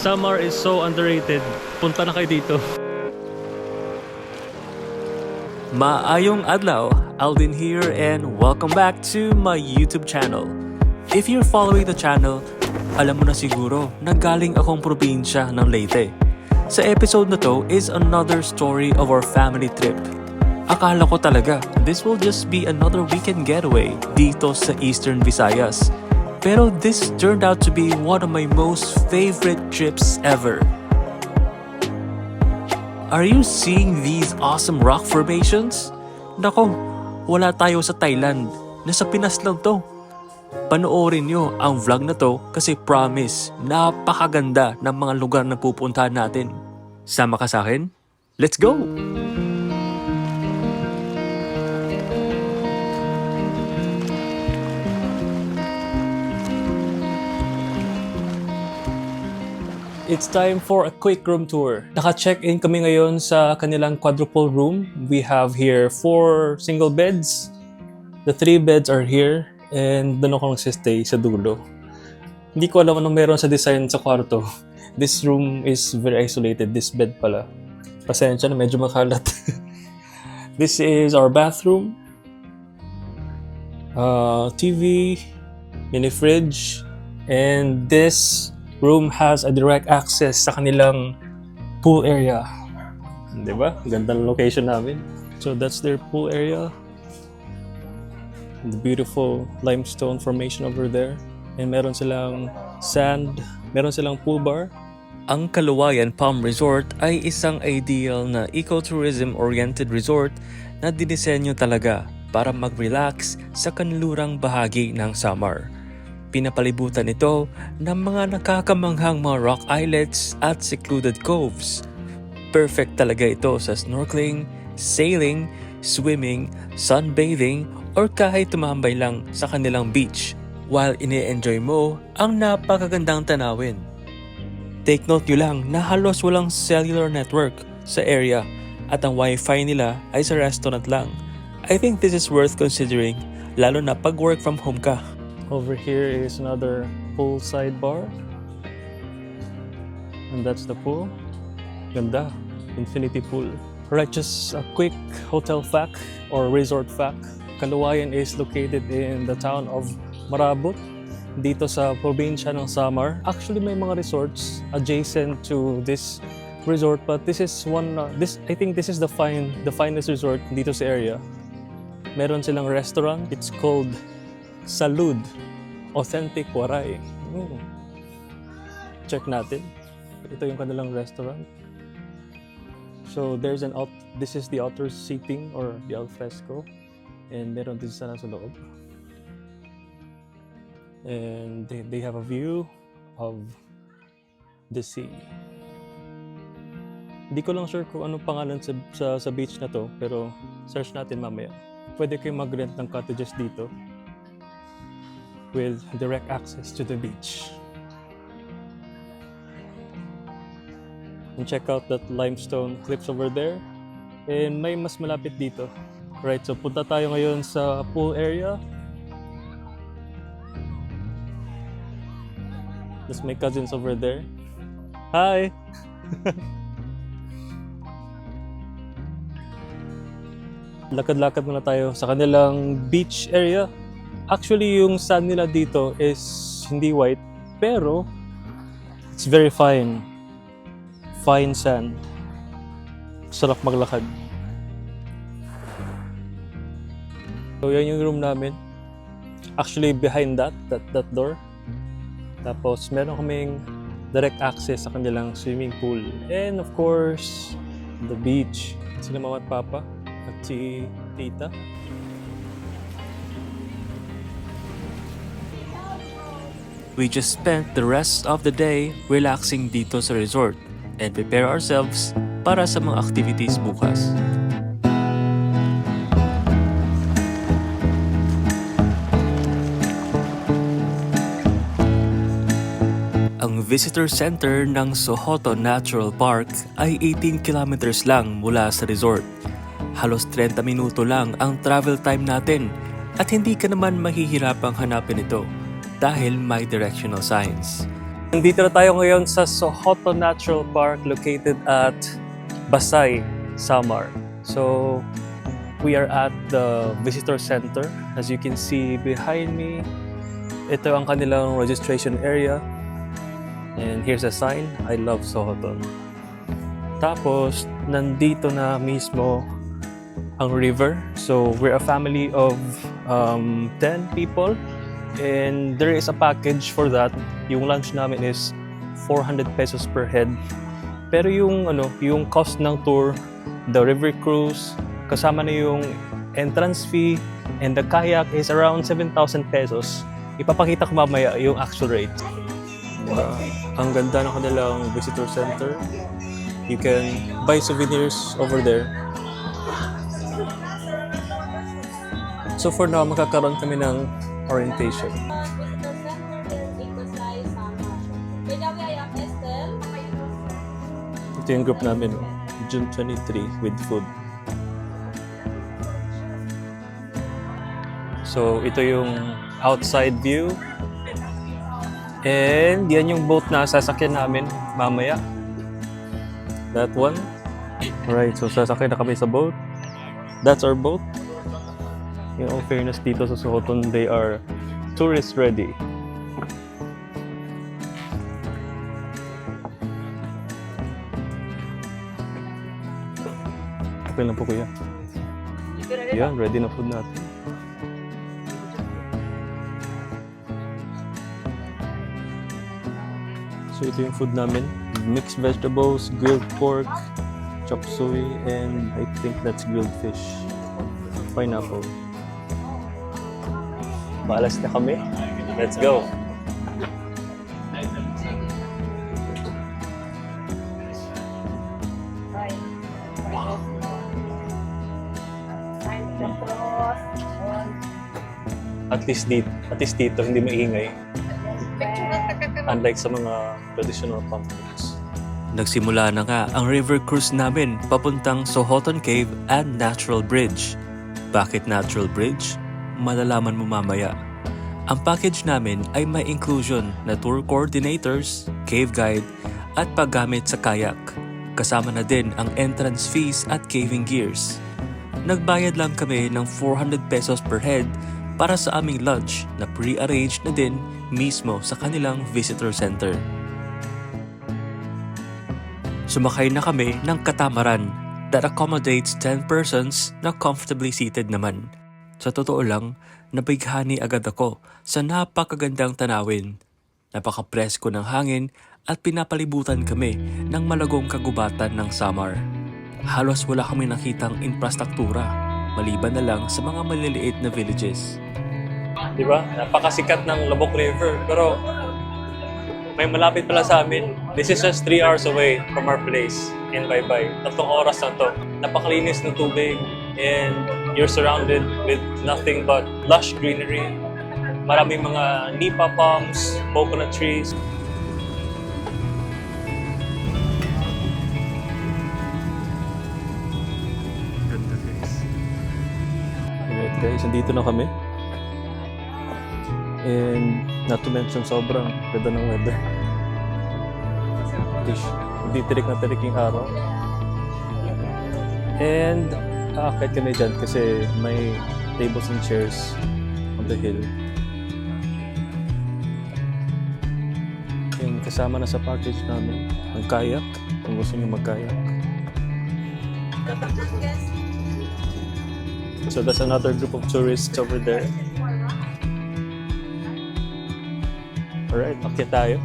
Samar is so underrated. Punta na kayo dito. Maayong adlaw, Aldin here and welcome back to my YouTube channel. If you're following the channel, alam mo na siguro na galing akong probinsya ng Leyte. Sa episode na to is another story of our family trip. Akala ko talaga this will just be another weekend getaway dito sa Eastern Visayas. Pero this turned out to be one of my most favorite trips ever. Are you seeing these awesome rock formations? Nako, wala tayo sa Thailand. Nasa Pinas lang to. Panoorin nyo ang vlog na to kasi promise, napakaganda ng mga lugar na pupuntahan natin. Sama ka sa akin? Let's go! It's time for a quick room tour. Naka-check-in kami ngayon sa kanilang quadruple room. We have here 4 single beds. The 3 beds are here and doon ako nagsistay sa dulo. Hindi ko alam anong meron sa design sa kwarto. This room is very isolated. This bed pala. Pasensya na, medyo makalat. This is our bathroom. TV, mini fridge, and this room has a direct access sa kanilang pool area. Diba? Ganda ng location namin. So that's their pool area. The beautiful limestone formation over there. And meron silang sand. Meron silang pool bar. Ang Kaluwayan Palm Resort ay isang ideal na ecotourism-oriented resort na dinisenyo talaga para mag-relax sa kanlurang bahagi ng Samar. Pinapalibutan ito ng mga nakakamanghang mga rock islets at secluded coves. Perfect talaga ito sa snorkeling, sailing, swimming, sunbathing, or kahit tumambay lang sa kanilang beach while ini-enjoy mo ang napakagandang tanawin. Take note nyo lang na halos walang cellular network sa area at ang wifi nila ay sa restaurant lang. I think this is worth considering lalo na pag work from home ka. Over here is another pool sidebar. And that's the pool. Ganda. Infinity pool. Alright, just a quick hotel fact or resort fact. Kaluwayan is located in the town of Marabot, dito sa probinsya ng Samar. Actually, may mga resorts adjacent to this resort, but this is one. I think this is the finest resort dito sa area. Meron silang restaurant. It's called Salud Authentic Waray. Check natin. Ito yung kanilang restaurant. So there's this is the outdoor seating or the alfresco. And meron din sana sa loob. And they have a view of the sea. Hindi ko lang sure kung anong pangalan sa beach na to, pero search natin mamaya. Pwede kayong mag-rent ng cottages dito with direct access to the beach. And check out that limestone cliffs over there. And may mas malapit dito. Right, so punta tayo ngayon sa pool area. There's my cousins over there. Hi! Lakad-lakad muna tayo sa kanilang beach area. Actually, yung sand nila dito is hindi white, pero it's very fine. Fine sand. Sarap maglakad. So, yan yung room namin. Actually, behind that door. Tapos, meron kaming direct access sa kanilang swimming pool. And of course, the beach. Sila mama at papa at si tita. We just spent the rest of the day relaxing dito sa resort and prepare ourselves para sa mga activities bukas. Ang visitor center ng Sohoto Natural Park ay 18 kilometers lang mula sa resort. Halos 30 minuto lang ang travel time natin at hindi ka naman mahihirapang hanapin ito dahil may directional signs. Nandito na tayo ngayon sa Sohoton Natural Park located at Basay, Samar. So, we are at the visitor center. As you can see behind me, ito ang kanilang registration area. And here's a sign, I love Sohoton. Tapos, nandito na mismo ang river. So, we're a family of 10 people. And there is a package for that. Yung lunch namin is 400 pesos per head. Pero yung cost ng tour, the river cruise, kasama na yung entrance fee, and the kayak is around 7,000 pesos. Ipapakita ko mamaya yung actual rate. Ang ganda ng kanilang visitor center. You can buy souvenirs over there. So for now, magkakaroon kami ng orientation. Ito yung group namin, June 23, with food. So ito yung outside view. And yan yung boat na sasakyan namin mamaya. That one. Alright, so sasakyan na kami sa boat. That's our boat. In all fairness, dito sa Sohoton, they are tourist ready. Okay lang po kuya. Yan, ready na food natin. So ito yung food namin. Mixed vegetables, grilled pork, chop suey, and I think that's grilled fish. Pineapple. Balas na kami. Let's go! At least dito hindi maingay. Unlike sa mga traditional pumpkins. Nagsimula na nga ang river cruise namin papuntang Sohoton Cave and Natural Bridge. Bakit Natural Bridge? Malalaman mo mamaya. Ang package namin ay may inclusion na tour coordinators, cave guide, at paggamit sa kayak. Kasama na din ang entrance fees at caving gears. Nagbayad lang kami ng 400 pesos per head para sa aming lunch na pre-arranged na din mismo sa kanilang visitor center. Sumakay na kami ng katamaran that accommodates 10 persons na comfortably seated naman. Sa totoo lang, nabighani agad ako sa napakagandang tanawin. Napaka-presko ng hangin at pinapalibutan kami ng malagong kagubatan ng Samar. Halos wala kami nakitang infrastruktura, maliban na lang sa mga maliliit na villages. Diba? Napakasikat ng Lobok River, pero may malapit pala sa amin. This is just 3 hours away from our place in Baybay. 3 oras na to. Napakalinis ng tubig and you're surrounded with nothing but lush greenery. Maraming mga nipa palms, coconut trees. Ganda guys. Alright guys, nandito na kami. And not to mention, sobrang ganda ng weather. Hindi tirik na tirik yung araw. And aakit kami dyan kasi may tables and chairs on the hill. And kasama na sa package namin ang kayak, kung gusto nyo mag-kayak. So that's another group of tourists over there. Alright, akyat tayo.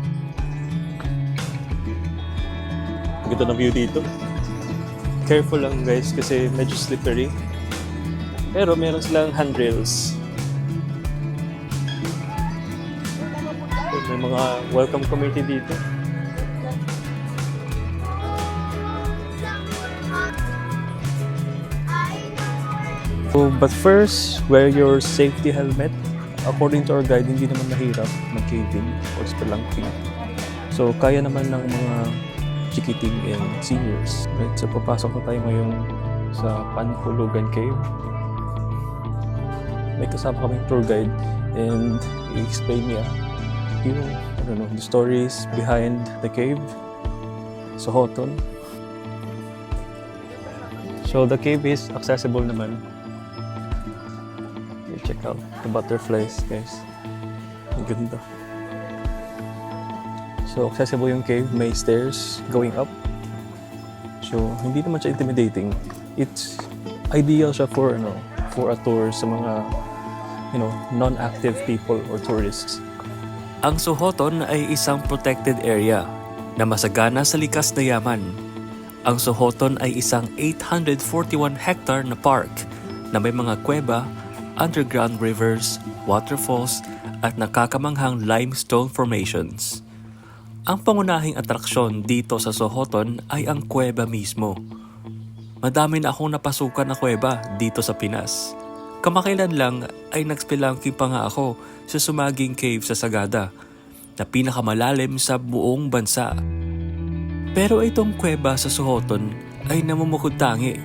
Ganda ng view dito. Careful lang guys kasi medyo slippery. Pero meron silang handrails. May mga welcome committee dito. So, but first, wear your safety helmet. According to our guide, hindi naman mahirap mag-caving or spelunking. So, kaya naman ng mga chikiting and seniors. Right? So, papasok na tayo ngayon sa Panhulugan Cave. May kasama kaming tour guide and i-explain niya yung the stories behind the cave, Sohoton. So the cave is accessible naman. You check out the butterflies, guys. Ang ganda. So accessible yung cave, may stairs going up. So hindi naman siya intimidating. It's ideal siya for a tour sa mga non-active people or tourists. Ang Sohoton ay isang protected area na masagana sa likas na yaman. Ang Sohoton ay isang 841 hectare na park na may mga kuweba, underground rivers, waterfalls at nakakamanghang limestone formations. Ang pangunahing atraksyon dito sa Sohoton ay ang kuweba mismo. Madami na akong napasukan na kuweba dito sa Pinas. Kamakailan lang ay nag-spelunking pa nga ako sa Sumaging Cave sa Sagada na pinakamalalim sa buong bansa. Pero itong kuweba sa Sohoton ay namumukod tangi.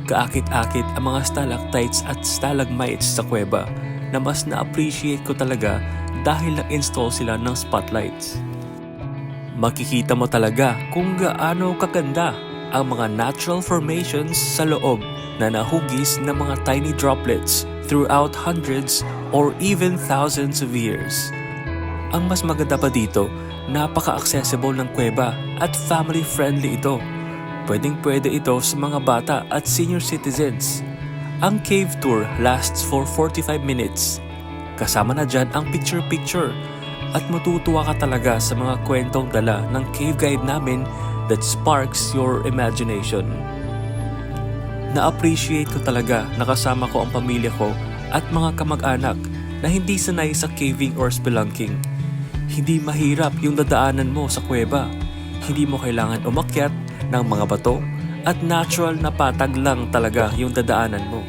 Kaakit-akit ang mga stalactites at stalagmites sa kuweba na mas na-appreciate ko talaga dahil nag-install sila ng spotlights. Makikita mo talaga kung gaano kaganda ang mga natural formations sa loob na nahugis ng mga tiny droplets throughout hundreds or even thousands of years. Ang mas maganda pa dito, napaka-accessible ng kuweba at family-friendly ito. Pwedeng-pwede ito sa mga bata at senior citizens. Ang cave tour lasts for 45 minutes. Kasama na dyan ang picture-picture at matutuwa ka talaga sa mga kwentong dala ng cave guide namin that sparks your imagination. Na-appreciate ko talaga na kasama ko ang pamilya ko at mga kamag-anak na hindi sanay sa caving or spelunking. Hindi mahirap yung dadaanan mo sa kuweba. Hindi mo kailangan umakyat ng mga bato at natural na patag lang talaga yung dadaanan mo.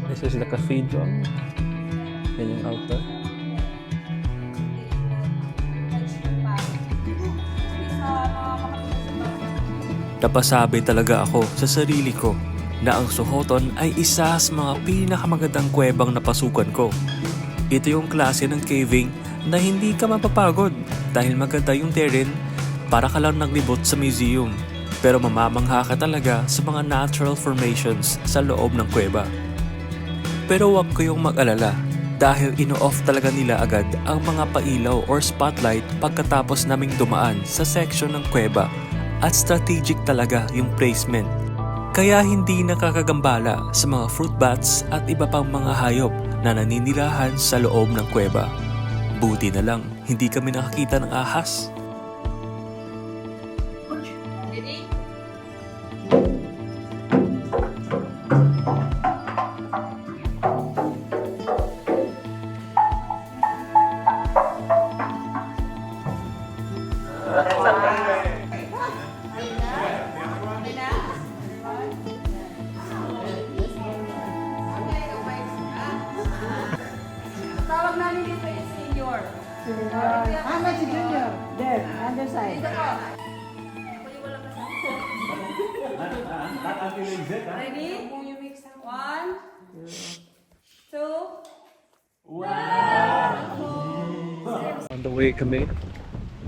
This is the cathedral. Yan yung altar. Napasabi talaga ako sa sarili ko na ang Sohoton ay isa sa mga pinakamagandang kuwebang napasukan ko. Ito yung klase ng caving na hindi ka mapapagod dahil maganda yung terrain, para ka lang naglibot sa museum. Pero mamamangha ka talaga sa mga natural formations sa loob ng kuweba. Pero huwag kayong mag-alala dahil ino-off talaga nila agad ang mga pailaw or spotlight pagkatapos naming dumaan sa section ng kuweba at strategic talaga yung placement. Kaya hindi nakakagambala sa mga fruit bats at iba pang mga hayop na naninirahan sa loob ng kuweba. Buti na lang, hindi kami nakakita ng ahas. Ready? Tawag namin dito yung senior. How much junior? There, other side. Ready? One, two. On the way kami,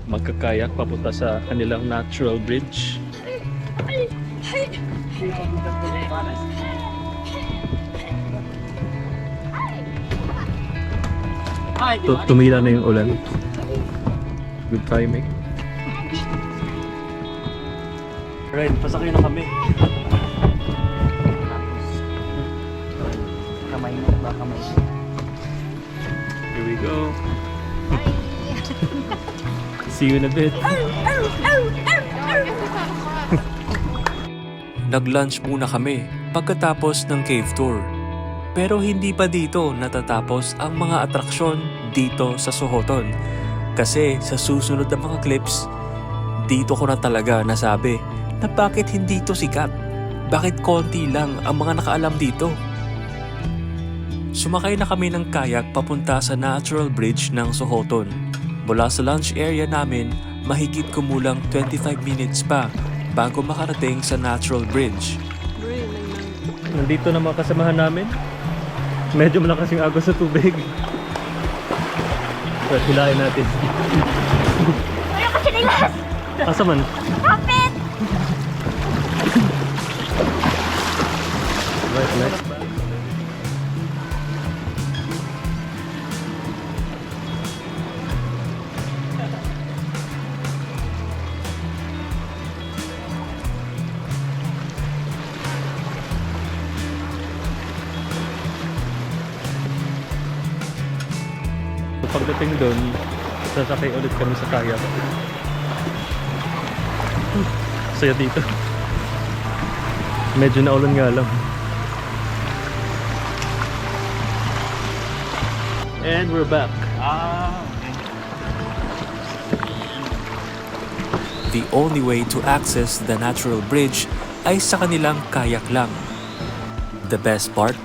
magkakayak papunta sa kanilang natural bridge. Tumila na yung ulan. Good timing. Alright, pasakay na kami. Kamay mo ba kamay? Here we go. See you in a bit. Nag-lunch muna kami pagkatapos ng cave tour. Pero hindi pa dito natatapos ang mga atraksyon dito sa Sohoton. Kasi sa susunod na mga clips, dito ko na talaga nasabi na bakit hindi ito sikat. Bakit konti lang ang mga nakaalam dito? Sumakay na kami ng kayak papunta sa natural bridge ng Sohoton. Mula sa lunch area namin, mahigit kumulang 25 minutes pa bago makarating sa natural bridge. Nandito na mga kasamahan namin. Medyo malakas yung agos sa tubig. So, hilahin natin. Wala ko sinilas! Asa man? Kapit! Right, next. So, pagdating doon, sasakay ulit kami sa kayak. Saya dito. Medyo naulan nga lang. And we're back. The only way to access the natural bridge ay sa kanilang kayak lang. The best part,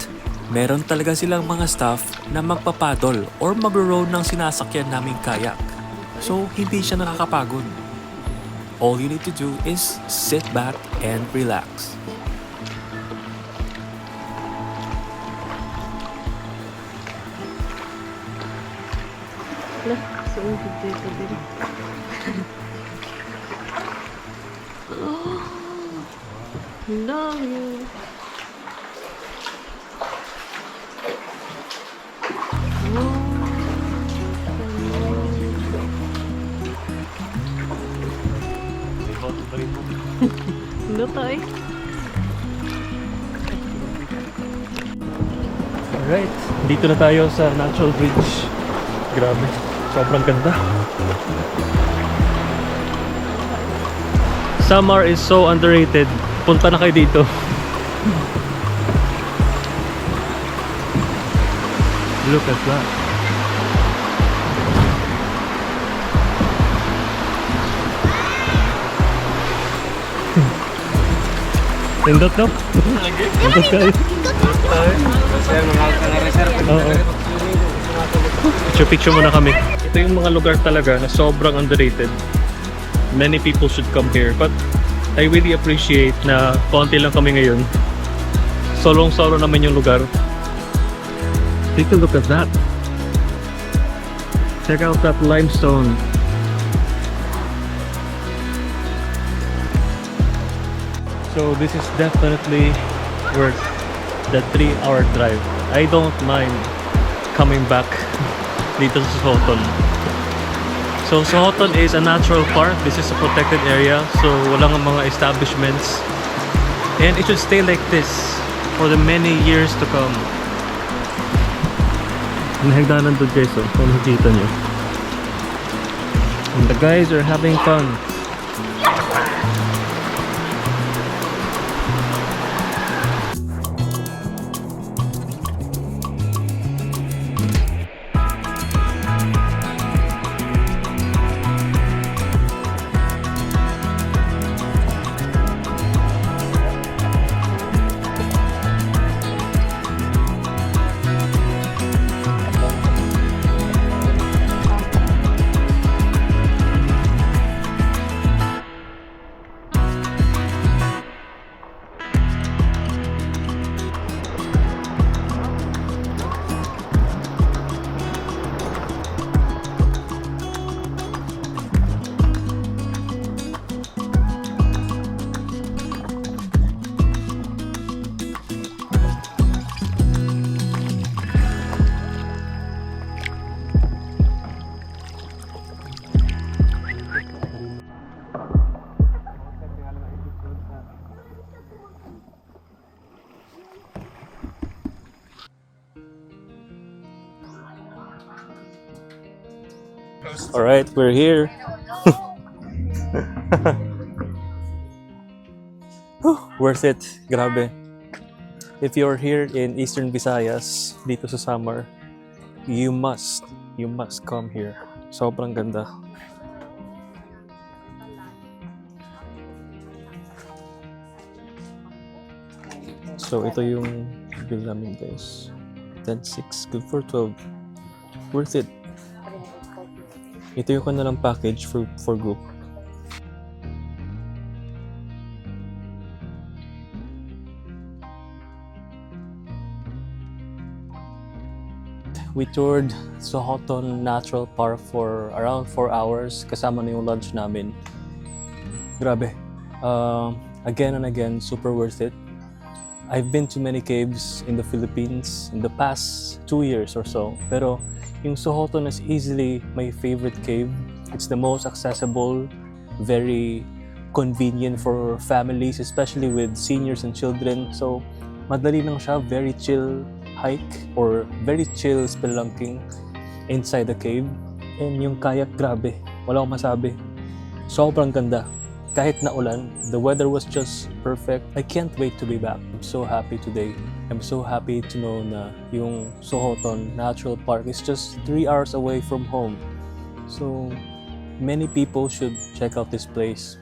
meron talaga silang mga staff na magpapadol or magro-row ng sinasakyan naming kayak. So, hindi siya nakakapagod. All you need to do is sit back and relax. Love you. Luto eh. Alright, dito na tayo sa Natural Bridge. Grabe, sobrang ganda. Samar is so underrated. Punta na kayo dito. Look at that. Pindot no? Pindot kayo. Oo. Picture muna kami. Ito yung mga lugar talaga na sobrang underrated. Many people should come here. But I really appreciate na konti lang kami ngayon. Solong-solo naman yung lugar. Take a look at that. Check out that limestone. So this is definitely worth the 3-hour drive. I don't mind coming back dito sa Sohoton. So Sohoton is a natural park. This is a protected area. So walang mga establishments. And it should stay like this for the many years to come. Nahagdanan doon guys, oh, kung nakikita nyo. And the guys are having fun. Alright, we're here. Worth it. Grabe. If you're here in Eastern Visayas, dito sa Samar, you must come here. Sobrang ganda. So, ito yung bill namin guys. 10.6, good for 12. Worth it. Ito yung kanilang package for group. we toured Sohoton Natural Park for around 4 hours. Kasama na yung lunch namin. Grabe. Again and again, super worth it. I've been to many caves in the Philippines in the past 2 years or so. Pero yung Sohoton is easily my favorite cave. It's the most accessible, very convenient for families, especially with seniors and children. So, madali lang siya, very chill hike or very chill spelunking inside the cave. And yung kayak, grabe, wala akong masabi. Sobrang ganda. Kahit na ulan, the weather was just perfect. I can't wait to be back. I'm so happy today. I'm so happy to know na yung Sohoton Natural Park is just 3 hours away from home. So, many people should check out this place.